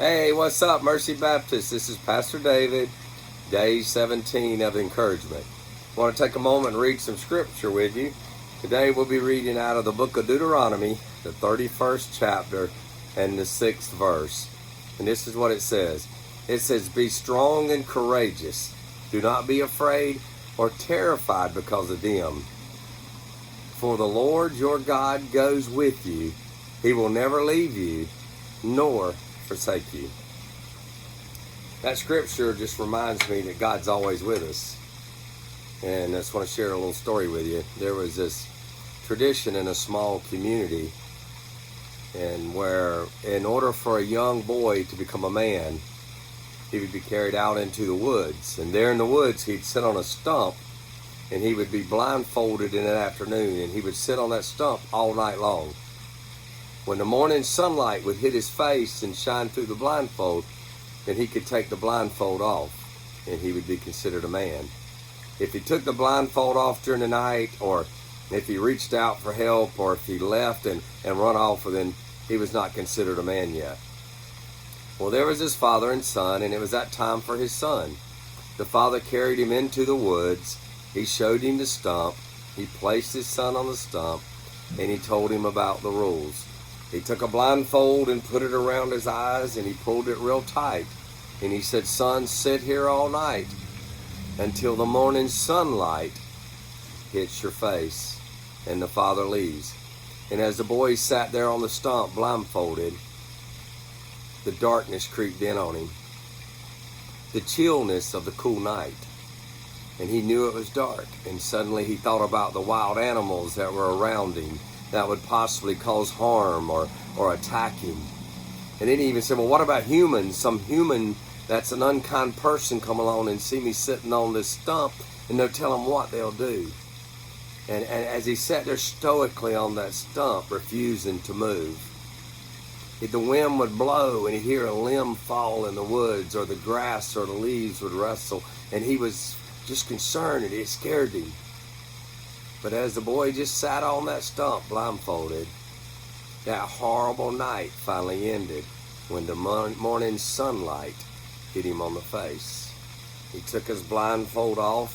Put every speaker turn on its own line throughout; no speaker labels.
Hey, what's up, Mercy Baptist? This is Pastor David, day 17 of encouragement. I want to take a moment and read some scripture with you. Today we'll be reading out of the book of Deuteronomy, the 31st chapter and the 6th verse. And this is what it says. It says, "Be strong and courageous. Do not be afraid or terrified because of them. For the Lord your God goes with you. He will never leave you, nor forsake you." That scripture just reminds me that God's always with us. And I just want to share a little story with you. There was this tradition in a small community, and where in order for a young boy to become a man, he would be carried out into the woods. And there in the woods, he'd sit on a stump, and he would be blindfolded in the afternoon, and he would sit on that stump all night long. When the morning sunlight would hit his face and shine through the blindfold, then he could take the blindfold off, and he would be considered a man. If he took the blindfold off during the night, or if he reached out for help, or if he left and run off, then he was not considered a man yet. Well, there was his father and son, and it was that time for his son. The father carried him into the woods. He showed him the stump. He placed his son on the stump, and he told him about the rules. He took a blindfold and put it around his eyes, and he pulled it real tight. And he said, "Son, sit here all night until the morning sunlight hits your face and the father leaves." And as the boy sat there on the stump blindfolded, the darkness creeped in on him, the chillness of the cool night. And he knew it was dark, and suddenly he thought about the wild animals that were around him that would possibly cause harm or attack him. And then he even said, well, what about humans? Some human that's an unkind person come along and see me sitting on this stump, and they'll tell him what they'll do. And as he sat there stoically on that stump, refusing to move, the wind would blow, and he'd hear a limb fall in the woods, or the grass or the leaves would rustle, and he was just concerned, and it scared him. But as the boy just sat on that stump blindfolded, that horrible night finally ended when the morning sunlight hit him on the face. He took his blindfold off,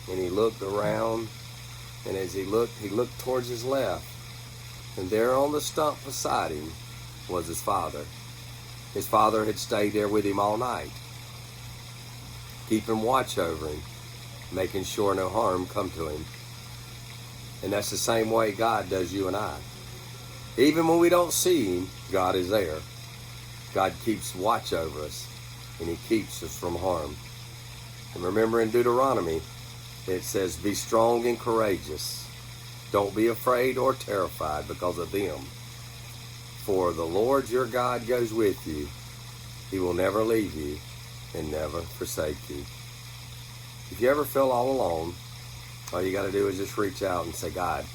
and he looked around, and as he looked towards his left, and there on the stump beside him was his father. His father had stayed there with him all night, keeping watch over him, making sure no harm come to him. And that's the same way God does you and I. Even when we don't see him, God is there. God keeps watch over us, and he keeps us from harm. And remember in Deuteronomy, it says, "Be strong and courageous. Don't be afraid or terrified because of them. For the Lord your God goes with you. He will never leave you and never forsake you." If you ever feel all alone, all you got to do is just reach out and say, "God,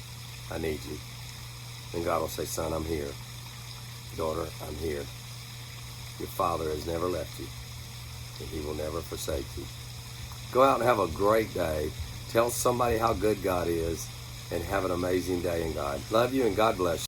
I need you." And God will say, "Son, I'm here. Daughter, I'm here. Your father has never left you, and he will never forsake you." Go out and have a great day. Tell somebody how good God is, and have an amazing day in God. Love you, and God bless you.